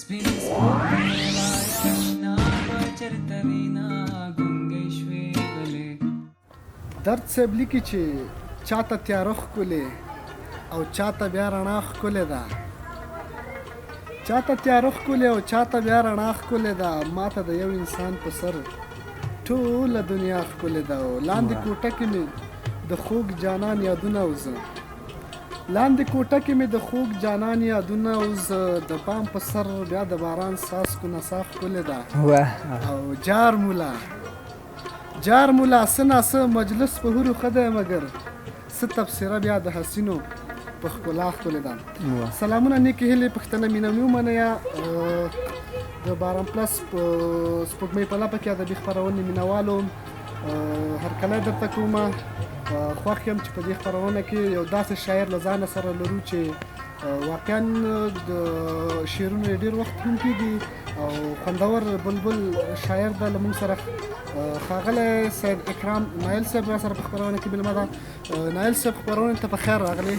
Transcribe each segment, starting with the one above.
سپین سپوږمۍ وایه اشنا به چېرته وینا ګونګۍ شوې غلې. درد صاحب لیکي چې چاته تیاره ښکلې او چاته بیا رڼا ښکلې ده، چاته تیاره ښکلې او چاته بیا رڼا ښکلې ده. ماته د یو انسان په سر ټوله دنیا ښکلې ده. لاندې کوټه کې مې د خوږ جانان یادونه وزه، لاندې کوټه کې مې د خوږ جانان یادونه وزه. د بام په سر بیا د باران څاڅکو نڅا ښکلې ده. او جار مولا جار مولا څه ناڅه مجلس په هورو ښه دی، مګر څه تبصره بیا د حسینو په ښکلا ښکلې ده. سلامونه نیکې هیلې پښتنه مینه مې ومنئ. د باران پلس په سپوږمۍ په لپه کې ادبي خپرونې مینوالو هرکلی درته کومه. خوښ یم چې په دې خپرونه کې یو داسې شاعر له ځانه سره لرو چې واقعا د شعرونو یې ډېر وخت هم کېږي او خوندور بلبل شاعر ده. له موږ سره ښاغلی صاحب اکرام نایل صاحب را سره په خپرونه کې مېلمه ده. نایل صاحب خپرونې ته په خیر راغلی.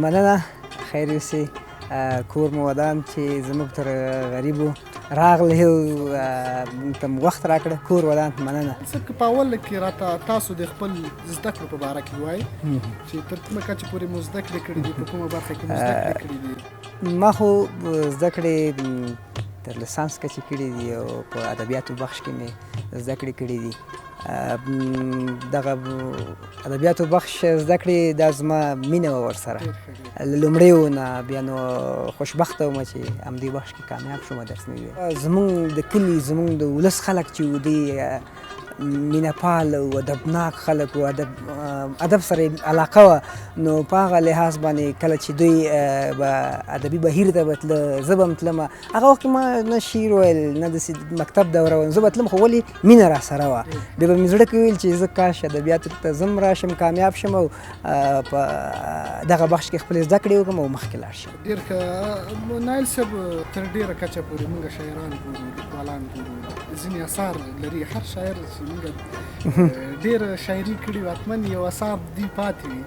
مننه، خیر اوسې. کور مو ودان چې زموږ تر غریبو راغلی او موږ ته وخت راکړه. کور ودان، مننه. څه په اول کې راته تاسو د خپل زده کړو په باره کې ووایئ چې تر کومه کچه پورې مو زده کړې کړي دي، په کومه برخه کې مو زده کړې کړي دي؟ ما خو زده کړې تر لیسانس کچې کړي دي او په ادبیاتو بخش کې مې زده کړې کړي دي. دغه ادبیاتو بخش زده کړې دا زما مینه وه ورسره له لومړیو نه. بیا نو خوشبخته وم چې همدې بخش کې کامیاب شوم. درس مې وویل زمونږ د کلي زمونږ د ولس خلک چې و دې مینه پال او ادبناک خلک و، ادب سره علاقه وه. نو په هغه لحاظ باندې کله چې دوی به ادبي بهیر ته به تله زه به هم تلم. هغه وخت کې ما نه شعر ویل نه داسې مکتب دوره وم، زه به تلم خو ولې مینه را سره وه. بیا به مې زړه کې ویل چې زه کاش ادبیاتو ته زه هم راشم، کامیاب شم او په دغه بخش کې خپلې زده کړې وکړم او مخکې لاړ شم. ډېر ښه. نایل صاحب تر ډېره کچه پورې موږ شاعران ګورو، لیکوالان ګورو، ځینې اثار لري. هر شاعر چې موږ ډېره شاعري کړي وي حتما یو اثار دي پاتې وي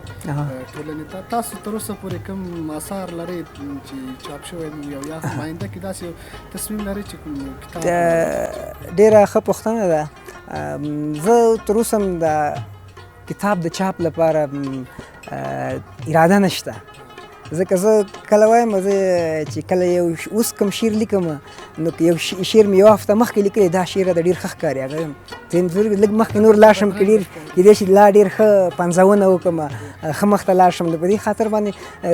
ټولنې ته. تاسو تر اوسه پورې کوم اثار لرئ چې چاپ شوی وي او یا هم آینده کې داسې یو تصمیم لرئ چې کوم کتاب؟ ډېره ښه پوښتنه ده. زه تر اوسه هم د کتاب د چاپ لپاره اراده نشته، ځکه زه کله وایم چې کله یو اوس کوم شعر لیکم نو یو شعر مې یو هفته مخکې لیکلی دا شعر راته ډېر ښه ښکاري، هغه لږ مخکې نور لاړ شم که ډېر کیدای شي لا ډېر ښه پنځونه وکړم، ښه مخته لاړ شم. نو په دې خاطر باندې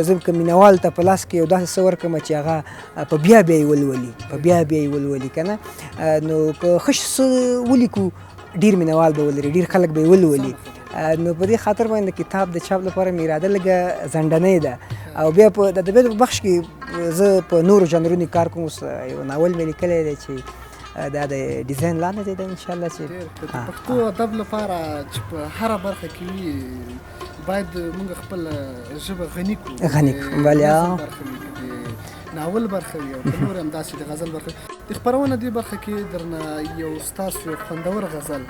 زه که مینوال ته په لاس کې یو داسې څه ورکړم چې هغه په بیا بیا یې ولولي، په بیا بیا یې ولولي که نه. نو که ښه څه ولیکو ډېر مینوال به ولري، ډېر خلک به یې ولولي. نو په دې خاطر باندې د کتاب د چاپ لپاره مې اراده لږه ځنډنۍ ده. او بیا په د ادبیاتو په بخش کې زه په نورو ژانرونو کار کوم. اوس یو ناول مې لیکلی دی چې دا د ډیزاین لاندې دی انشاءالله چې د پښتو ادب لپاره چې په هره برخه کې وي باید موږ خپل ژبه غني کړو. غني کړو، بله. ناول برخه وي او نور هم داسې د غزل برخه. د خپرونه دې برخه کې درنه یو ستاسو خوندور غزل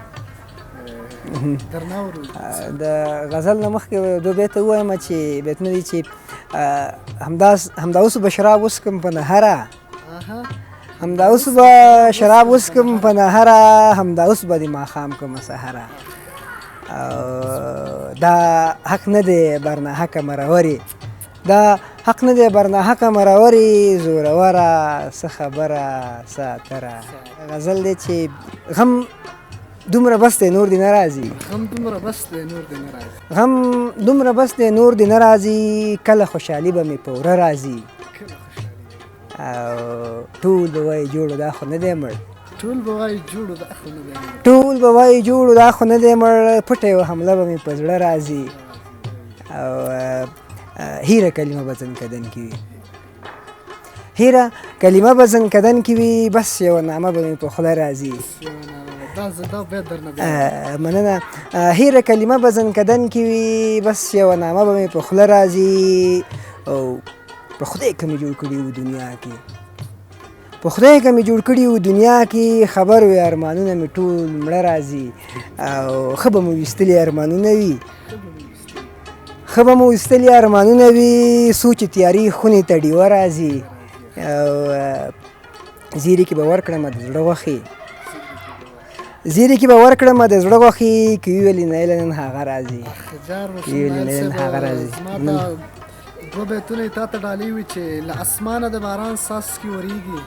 درنه اورو. د غزل نه مخکې دوه بیته ووایم چې بیتونه دي چې همدا اوس به شراب وڅښم په نهره، همدا اوس به شراب وڅښم په نهره، همدا اوس به د ماښام کومه سحره. دا حق نه دی برناحقه مرورې، دا حق نه دی برناحقه مرورې، زوروره څه خبره څه اتره. غزل دی چې غم دومره بس دی نور دی نه راځي، غم دومره بس دی نور دی نه راځي، غم دومره بس دی نور دی نه راځي، کله خوشحالي به مې په وره راځي. او ټول به وایي جوړو دا خو نه دی مړ، ټول به وایي جوړو دا خو نه دی مړ، ټول به وایي جوړو دا خو نه دی مړ، پټه یوه حمله به مې په زړه راځي. او هیره کلمه به ځنکدن کې وي، هیره کلمه به ځنکدن کې وي، بس یوه نامه به مې په خوله راځي. مننه. هیره کلمه به ځنکدن کې وي، بس یوه نامه به مې په خوله راځي. او په خدای که مې جوړ کړي وو دنیا کې، په خدای که مې جوړ کړي وو دنیا کې، خبر وي ارمانونه مې ټول مړه راځي. او ښه به مو ویستلي ارمانونه وي، ښه به مو ویستلي ارمانونه وي، څو چې تیارې خونې ته ډیوه راځي. او زیري کې به ورکړمه د زړه غوښې زیري کې به ورکړمه د زړه غوښې که ویولې نیله نن هغه راځي جار که ویولې نیله نن هغه راځي زما ته دوه بیتونه یې تا ته ډالۍ وي چې له اسمانه د باران څاڅکي ورېږي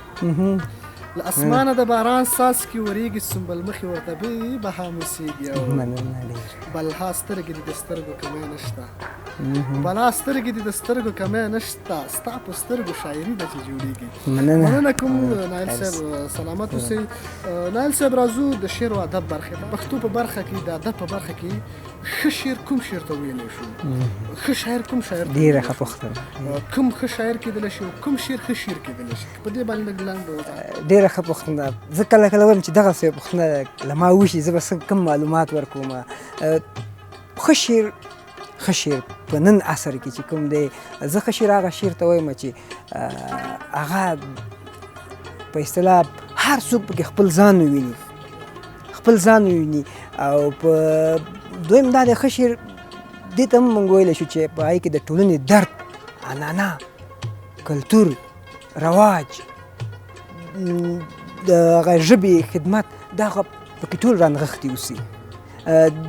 له اسمانه د باران څاڅکي ورېږي سنبل مخې ورته به خاموسېږي او مننه ډېر بلها سترګې دي د سترګو کمی نشته بلا سترګې دي د سترګو کمی نشته ستا په سترګو شاعري ده چې جوړېږي مننه کوم نایل صاحب سلامت اوسئ نایل صاحب راځو د شعر او ادب برخې ته پښتو په برخه کې د ادب په برخه کې ښه شعر کوم شعر ته ویلی شو ښه شاعر کوم شاعر ډېره ښه پوښتنه کوم ښه شاعر کېدلی شي او کوم شعر ښه شعر کېدلی شي په دې باندې لږ لنډ ډېره ښه پوښتنه زه کله کله وایم چې دغسې یوه پوښتنه له ما وشي زه به څه کم معلومات ورکوم ښه شعر په نن عصر کې چې کوم دی زه ښه شعر هغه شعر ته وایم چې هغه په اصطلاح هر څوک پکې خپل ځان وویني او په دویم دا دی ښه شعر دې ته هم مونږ ویلی شو چې په هغې کې د ټولنې درد عنعنه کلتور رواج د هغه ژبې خدمت دا هغه پکې ټول رانغښتي اوسي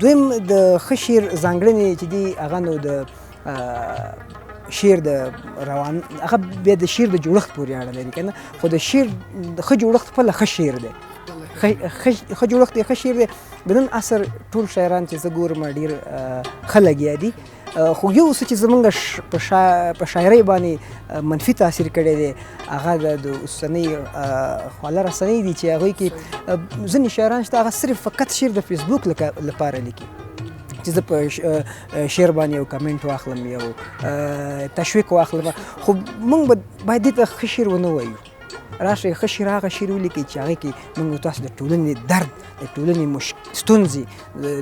دویم د ښه شعر ځانګړنې چې دي هغه نو د شعر د روان هغه بیا د شعر د جوړښت پورې اړه لري که نه خو د شعر د ښه جوړښت خپله ښه شعر دی ښه جوړښت یې ښه شعر دی د نن عصر ټول شاعران چې زه ګورم ډېر ښه لګیا دي خو یو څه چې زمونږ په شاعرۍ باندې منفي تاثیر کړی دی هغه د اوسنۍ خواله رسنۍ دي چې هغوی کې ځینې شاعران شته هغه صرف فقط شعر د فیسبوک لپاره لیکي چې زه په شعر باندې یو کمنټ واخلم یو تشویق واخلم خو موږ باید دې ته ښه شعر ونه وایو راشئ ښه شعر هغه شعر ولیکئ چې هغې کې موږ تاسو د ټولنې درد د ټولنې ستونزې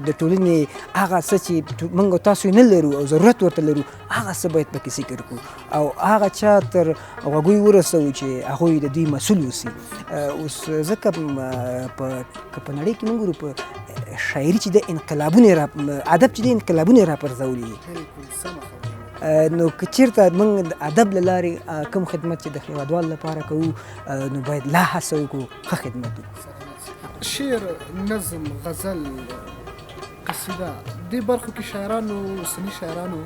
د ټولنې هغه څه چې موږ تاسو یې نه لرو او ضرورت ورته لرو هغه څه باید پکې ذکر کړو او هغه چا تر غوږوی ورسوو چې هغوی د دوی مسؤل اوسي اوس ځکه که په نړۍ کې موږ ګورو په شاعري چې د انقلابونه ادب چې د انقلابونه راپرځولي نو که چېرته موږ د ادب له لارې کوم خدمت چې د هېوادوالو لپاره کوو نو باید لا هڅه وکړو ښه خدمت وکړو شعر نظم غزل قصیده دې برخو کې شاعرانو اوسني شاعرانو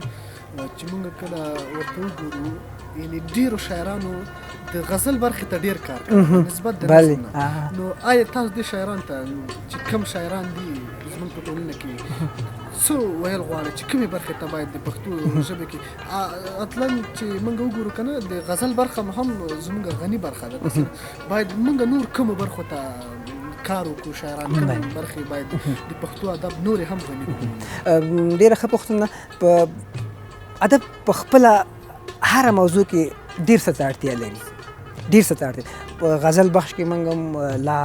چې موږ کله ورته وګورو یعنې ډېرو شاعرانو د غزل برخې ته ډېر کار کوي نسبت د نظم نه نو آیا تاسو دې شاعرانو ته چې کوم شاعران دي زموږ په ټولنه کې څه ویل غواړي چې کومې برخې ته باید د پښتو ژبې کې اصلا چې موږ وګورو که نه د غزل برخه هم زموږ غني برخه ده باید موږ نور کومو برخو ته کار وکړو شاعران کومې برخې باید د پښتو ادب نورې هم غني کړو ډېره ښه پوښتنه په ادب په خپله هره موضوع کې ډېر څه ته اړتیا لري ډېر څه ته اړتیا په غزل بخش کې موږ هم لا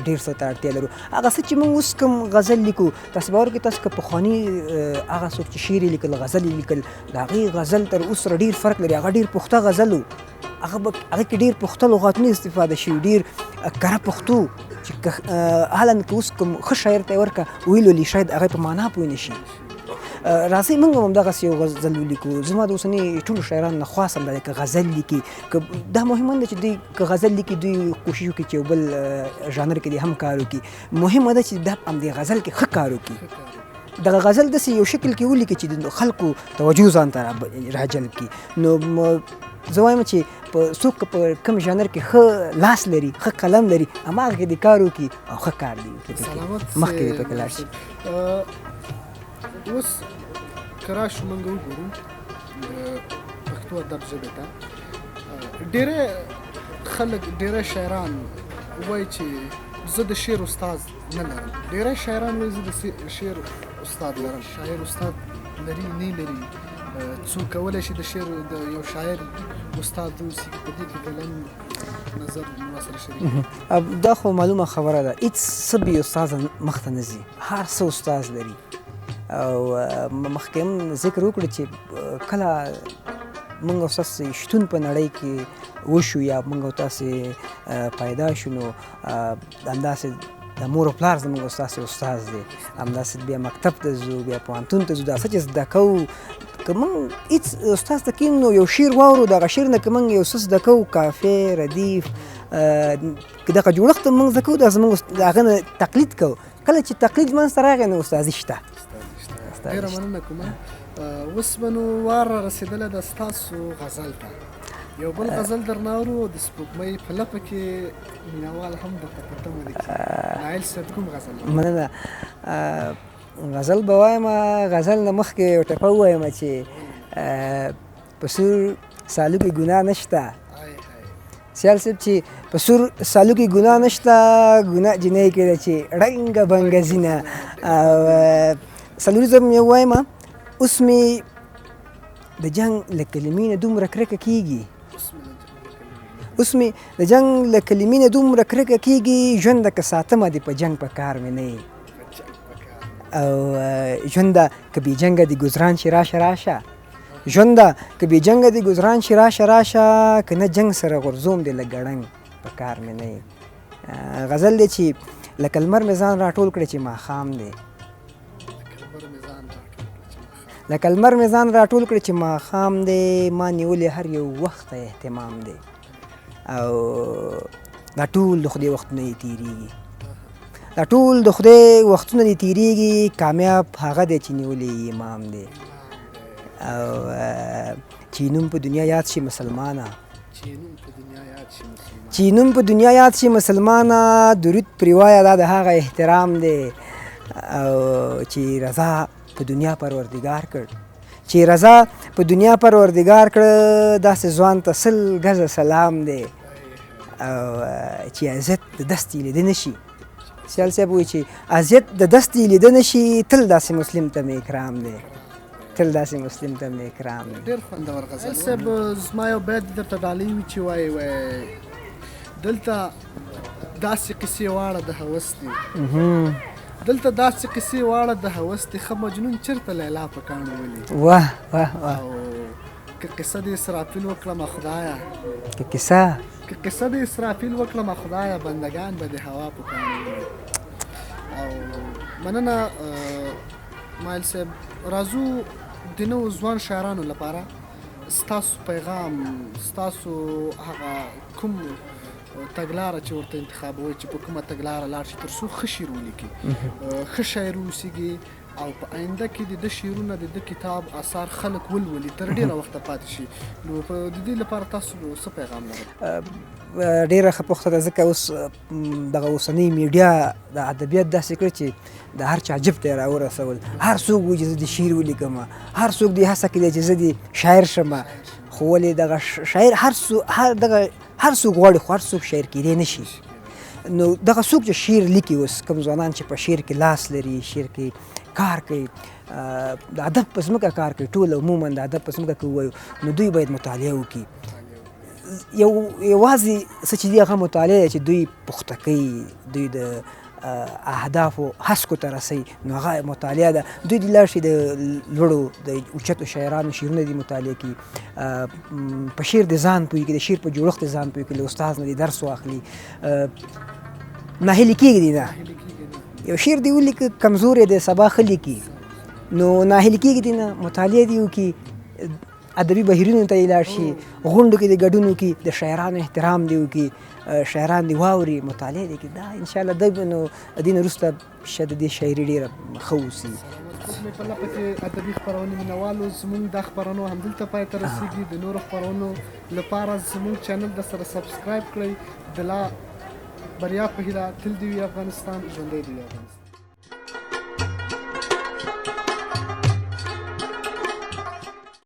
ډېر څه ته اړتیا لرو هغه څه چې موږ اوس کوم غزل لیکو تاسو باور کړئ تاسو که پخواني هغه څوک چې شعر یې لیکل غزل یې لیکل د هغې غزل تر اوس سره ډېر فرق لري هغه ډېر پخته غزل و هغه کې ډېر پخته لغاتونه استفاده شوي ډېر کره پښتو چې حالا که اوس کوم ښه شاعر ته یې ورکړه ویلولي شاید هغه په معنا پوه نه شي راځئ موږ هم همدغسې یو غزل ولیکو زما د اوسني ټولو شاعرانو نه خواست هم دا دی که غزل لیکي دا مهمه ده چې دوی که غزل لیکي دوی کوشش وکړي چې یو بل ژانر کې دې هم کار وکړي مهمه ده چې دا همدې غزل کې ښه کار وکړي دغه غزل داسې یو شکل کې ولیکي چې د خلکو توجه ځان ته راجلب کړي نو زه وایم چې څوک په کوم ژانر کې ښه لاس لري ښه قلم لري هماغه کې دې کار وکړي او ښه کار دې وکړي مخکې دې پکې لاړ شي اوس که راشو موږ وګورو د پښتو ادب ژبې ته ډېری خلک ډېری شاعران وایي چې زه د شعر استاد نه لرم ډېری شاعران وایي زه د شعر استاد لرم شاعر استاد لري نه لري څوک کولی شي د شعر د یو شاعر استاد اوسي په دې کې کلن نظر ما سره شریک دا خو معلومه خبره ده هېڅ څه بې استاده مخته نه ځي هر څه استاد لري او مخکې هم ذکر وکړو چې کله موږ او ستاسې شتون په نړۍ کې وشو یا موږ او تاسې پیدا شو نو همداسې د مور او پلار زموږ او ستاسې استاد دی همداسې بیا مکتب ته ځو بیا پوهنتون ته ځو دا څه چې زده کوو که موږ هېڅ استاد ته کښېنو یو شعر واورو د هغه شعر نه که موږ یو څه زده کوو کافی ردیف که دغه جوړښت موږ زده کوو دا زموږ د هغه نه تقلید کوو. کله چې تقلید منځته راغی نو استادي شته. ډېره مننه کومه. اوس به نو وار را رسېدلی ده ستاسو غزل ته. یو بل غزل درنه اورو د سپوږمۍ په لپه کې مینهوال هم درته په تمه دي چې نایل صاحب کوم غزل مننه. غزل به وایم. غزل نه مخکې یو ټپه ووایم چې په سور سالو کې ګناه نشته. سیال صاحب چې په سور سالو کې ګناه نشته، ګناه جنۍ کې ده چې ړنګه بنګه ځینه. او څلوریزم یې ووایم. اوس مې د جنګ له کلمې نه دومره کرکه کېږي، اوس مې د جنګ له کلمې نه دومره کرکه کېږي، ژونده که ساتمه دې په جنګ په کار مې نه یې. او ژونده که بې جنګه دې ګزران چې راشه راشه، ژونده که بې جنګه دې ګزران چې راشه راشه، که نه جنګ سره غورځوم دې له ګړنګ په کار مې نه یې. غزل دی چې لکه لمر مې ځان راټول کړی چې ماښام دی، لکه لمر مې ځان راټول کړی چې ماښام دی، ما نیولې هر یو وخت ته اهتمام دی. او دا ټول د خدای وختونه یې تېرېږي، دا ټول د خدای وختونه دې تېرېږي، کامیاب هغه دی چې نیولې امام دی. او چې نوم په دنیا یاد شي مسلمانه، چې نوم په دنیا یاد شي مسلمانه، درود پرې وایه دا د هغه احترام دی. او چې رضا په دنیا پروردګار کړ، چې رضا په دنیا پروردګار کړ، داسې ځوان ته 100 ګزه سلام دی. او چې عزت د دستې لیده نه شي، سیال صاحب وایي چې اذیت د دستې لیده نه شي، تل داسې مسلم ته مې اکرام دی، تل داسې مسلم ته مې اکرام دی. ډېر خوندور غزل صاحب. زما یو بیت درته ډالۍ وي چې وایي دلته داسې قصې واړه د هوس دي، دلته داسې قصې واړه د هوس دي، ښه مجنون چېرته لیلا په کاڼو ولي. واه واه واه. او که قصه د اسرافیل وکړمه خدایه، که کیسه که قصه د اسرافیل وکړمه خدایه، بندگان به د هوا په کاڼو ولي. او مننه مایل صاحب. راځو د نوو ځوان شاعرانو لپاره ستاسو پیغام، ستاسو هغه کوم تګلاره چې ورته انتخابوئ چې په کومه تګلاره لاړ شي تر څو ښه شعر ولیکي، ښه شاعر واوسیږي، او په آینده کې د ده شعرونه د ده کتاب اثار خلک ولولي، تر ډېره وخته پاتې شي. نو په د دې لپاره تاسو څه پیغام لرئ؟ ډېره ښه پوښتنه ده، ځکه اوس دغه اوسنۍ میډیا د ادبیات داسې کړي چې د هر چا جیب ته یې راورسول. هر څوک وایي چې زه د شعر ولیکم، هر څوک دې هڅه کوي چې زه د شاعر شم، خو ولې دغه شاعر هر څوک غواړي، خو هر څوک شاعر کېدی نه شي. نو دغه څوک چې شعر لیکي، اوس کوم ځوانان چې په شعر کې لاس لري، شعر کې کار کوي، د ادب په ځمکه کار کوي، ټول عموما د ادب په ځمکه کې ووایو، نو دوی باید مطالعه وکړي. یوازې څه چې دي هغه مطالعه ده چې دوی پخته کوي، دوی د اهدافو هسکو ته رسوي، نو هغه مطالعه ده. دوی دې لاړ شي د لوړو د اوچتو شاعرانو شعرونه دې مطالعه کړي، په شعر د ځان پوهېږي، د شعر په جوړښت د ځان پوهېږي، له استاد نه دې درس واخلي، ناهیلي کېږدي نه. یو شعر دې ولیکه کمزوری دی، سبا ښه لیکي، نو ناهیلي کېږدي نه، مطالعه دې وکړي، ادبي بهیرونو ته یې لاړ شي، غونډو کې دې ګډون وکړي، د شاعرانو احترام دې وکړي، شاعران دې واوري، مطالعه دې کړي. دا انشاءالله دی به نو دې نه وروسته شاید د دې شاعري ډېره ښه اوسي. سپوږمۍ په لپه کې ادبي خپرونې مینوالو، زموږ دا خپرونه همدلته پای ته رسېږي. د نورو خپرونو لپاره زموږ چینل د سره سبسکرایب کړئ. د لا بریا په هیله، تل دې وي افغانستان، ژوندی دې وي افغانستان.